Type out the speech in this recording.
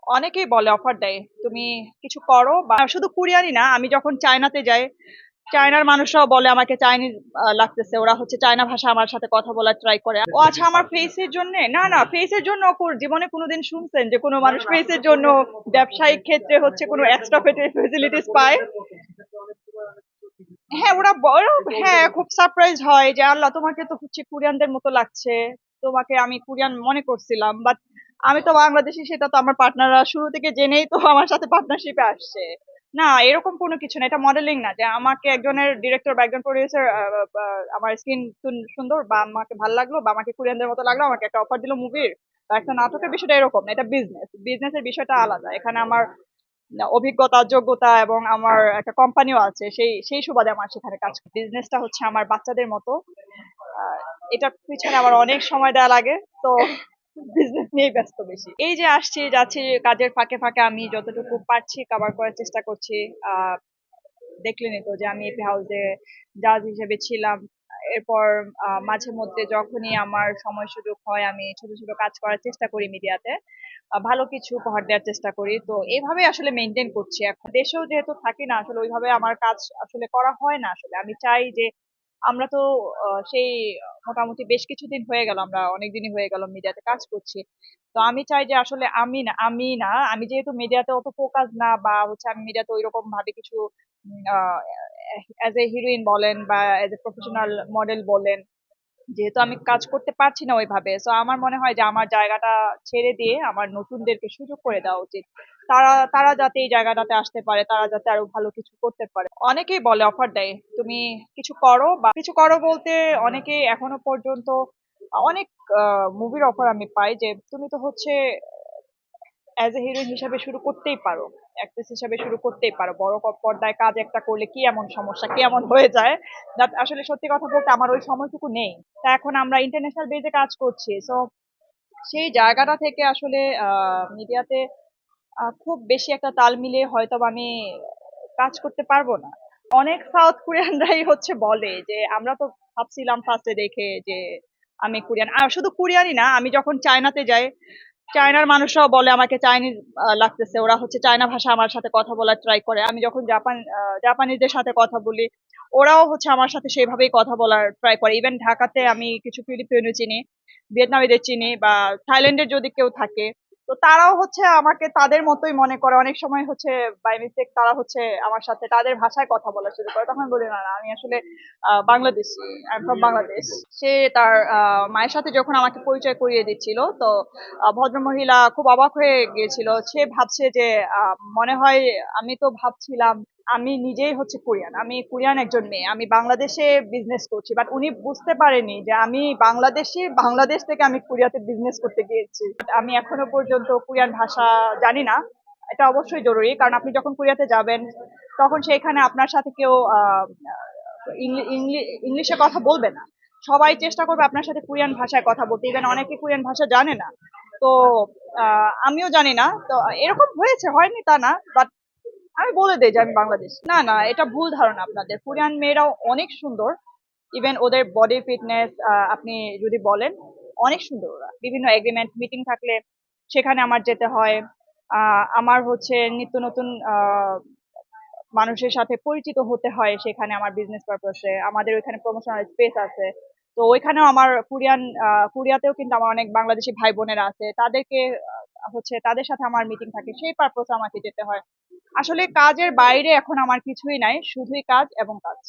অনেকেই বলে অফার দেয় তুমি কিছু করো, বা শুধু কোরিয়ানই না, আমি যখন চায়নাতে যাই, চায়নার মানুষরাও বলে আমাকে চাইনিজ লাগতেছে। ওরা হচ্ছে চায়না ভাষা আমার সাথে কথা বলার ট্রাই করে। ও আচ্ছা, আমার ফেসের জন্য না, না ফেসের জন্য জীবনে কোনোদিন শুনছেন যে কোনো মানুষ ফেসের জন্য ব্যবসায়িক ক্ষেত্রে হচ্ছে কোনো এক্সট্রা ফেসিলিটিস পায়? হ্যাঁ, হ্যাঁ, খুব সারপ্রাইজ হয় যে আল্লাহ, তোমাকে তো হচ্ছে কোরিয়ানদের মতো লাগছে, তোমাকে আমি কোরিয়ান মনে করছিলাম, বাট আমি তো বাংলাদেশি। সেটা তো আমার পার্টনাররা শুরু থেকে জেনেই তো আমার সাথে পার্টনারশিপে আসছে। না, এরকম কোনো কিছু না, এটা মডেলিং না যে আমাকে একজনের ডিরেক্টর বা একজন প্রডিউসার আমার স্কিন সুন্দর বা আমাকে ভালো লাগলো বা আমাকে কোরিয়ানদের মতো লাগলো, আমাকে একটা অফার দিল মুভির বা একটা নাটকের, বিষয়টা এরকম না। এটা বিজনেসের বিষয়টা আলাদা। এখানে আমার না, অভিজ্ঞতা, যোগ্যতা এবং আমার একটা কোম্পানিও আছে, সেই সেই সুবাদে আমার সেখানে কাজ। বিজনেসটা হচ্ছে আমার বাচ্চাদের মতো। আহ, এটার পিছনে আমার অনেক সময় দেওয়া লাগে, তো বিজনেস নিয়েই ব্যস্ত বেশি। এই যে আসছি যাচ্ছি, কাজের ফাঁকে ফাঁকে আমি যতটুকু পারছি কভার করার চেষ্টা করছি। আহ দেখলেনই তো যে আমি এপি হাউসে জাজ হিসেবে ছিলাম। এরপর মাঝে মধ্যে যখনই আমার সময় সুযোগ হয়, আমি ছোট ছোট কাজ করার চেষ্টা করি মিডিয়াতে। ভালো কিছু উপহার দেওয়ার চেষ্টা করি। তো এভাবে আসলে মেনটেন করছি। এখন দেশেও যেহেতু থাকি না, আসলে ওইভাবে আমার কাজ আসলে করা হয় না। আসলে আমি চাই যে আমরা তো সেই মোটামুটি বেশ কিছুদিন হয়ে গেল, আমরা অনেক দিনই হয়ে গেল মিডিয়াতে কাজ করছি। তো আমি চাই যে আসলে আমি যেহেতু মিডিয়াতে অত ফোকাস না, বা হচ্ছে আমি মিডিয়াতে ওইরকম ভাবে কিছু অ্যাজ এ হিরোইন বলেন বা অ্যাজ এ প্রফেশনাল মডেল বলেন, যেহেতু আমি কাজ করতে পারছি না ওইভাবে, তো আমার মনে হয় যে আমার জায়গাটা ছেড়ে দিয়ে আমার নতুনদেরকে সুযোগ করে দেওয়া উচিত। তারা তারা যাতে এই জায়গাটাতে আসতে পারে, তারা যাতে আরো ভালো কিছু করতে পারে। অনেকেই বলে অফার দেয় তুমি কিছু করো, বা কিছু করো বলতে অনেকেই এখনো পর্যন্ত অনেক মুভির অফার আমি পাই যে তুমি তো হচ্ছে অ্যাজ এ হিরোইন হিসাবে শুরু করতেই পারো, অ্যাক্ট্রেস হিসাবে শুরু করতেই পারো, বড় পর্দায় কাজ একটা করলে কি এমন সমস্যা, কি এমন হয়ে যায়। That আসলে সত্যি কথা বলতে আমার ওই সময়টুকু নেই। তা এখন আমরা ইন্টারন্যাশনাল বেজে কাজ করছি, সো সেই জায়গাটা থেকে আসলে মিডিয়াতে খুব বেশি একটা তাল মিলিয়ে হয়তো বা আমি কাজ করতে পারবো না। অনেক সাউথ কোরিয়ানরাই হচ্ছে বলে যে আমরা তো ভাবছিলাম ফার্স্টে দেখে যে আমি কোরিয়ান। আর শুধু কোরিয়ানই না, আমি যখন চায়নাতে যাই, চায়নার মানুষরাও বলে আমাকে চাইনিজ লাগতেছে। ওরা হচ্ছে চায়না ভাষা আমার সাথে কথা বলার ট্রাই করে। আমি যখন জাপানিজদের সাথে কথা বলি, ওরাও হচ্ছে আমার সাথে সেভাবেই কথা বলার ট্রাই করে। ইভেন ঢাকাতে আমি কিছু ফিলিপিনো চিনি, ভিয়েতনামিদের চিনি, বা থাইল্যান্ডের যদি কেউ থাকে, তো তারাও হচ্ছে আমাকে তাদের মতোই মনে করে। অনেক সময় হচ্ছে বাই মিস্টেক তারা হচ্ছে আমার সাথে তাদের ভাষায় কথা বলা শুরু করে। তখন বলি না, না, আমি আসলে Bangladeshi, I am from Bangladesh. সে তার মায়ের সাথে যখন আমাকে পরিচয় করিয়ে দিচ্ছিল, তো ভদ্রমহিলা খুব অবাক হয়ে গিয়েছিল। সে ভাবছে যে মনে হয়, আমি তো ভাবছিলাম আমি নিজেই হচ্ছে কোরিয়ান, আমি কোরিয়ান একজন মেয়ে, আমি বাংলাদেশে বিজনেস করছি। বাট উনি বুঝতে পারেনি যে আমি বাংলাদেশি, বাংলাদেশ থেকে আমি কোরিয়াতে বিজনেস করতে গিয়েছি। But আমি এখনো পর্যন্ত কোরিয়ান ভাষা জানি না। এটা অবশ্যই জরুরি, কারণ আপনি যখন কোরিয়াতে যাবেন তখন সেখানে আপনার সাথে কেউ ইংলিশে কথা বলবে না। সবাই চেষ্টা করবে আপনার সাথে কোরিয়ান ভাষায় কথা বলতে। ইভেন অনেকে কোরিয়ান ভাষা জানে না। তো আমিও জানি না। তো এরকম হয়েছে, হয়নি তা না, বাট আমি বলে দেই যে আমি বাংলাদেশ। না, না, এটা ভুল ধারণা আপনাদের। কোরিয়ান মেয়েরাও অনেক সুন্দর। ইভেন ওদের বডি ফিটনেস আপনি যদি বলেন, অনেক সুন্দর ওরা। বিভিন্ন এগ্রিমেন্ট মিটিং থাকলে সেখানে আমার যেতে হয়। আমার হচ্ছে নিত্য নতুন মানুষের সাথে পরিচিত হতে হয় সেখানে আমার বিজনেস পারপাসে। আমাদের ওইখানে প্রমোশনাল স্পেস আছে। তো ওইখানেও আমার কোরিয়াতেও কিন্তু আমার অনেক বাংলাদেশি ভাই বোনেরা আছে। তাদেরকে হচ্ছে তাদের সাথে আমার মিটিং থাকে, সেই পারপাসে আমাকে যেতে হয়। আসলে কাজের বাইরে এখন আমার কিছুই নাই, শুধুই কাজ এবং কাজ।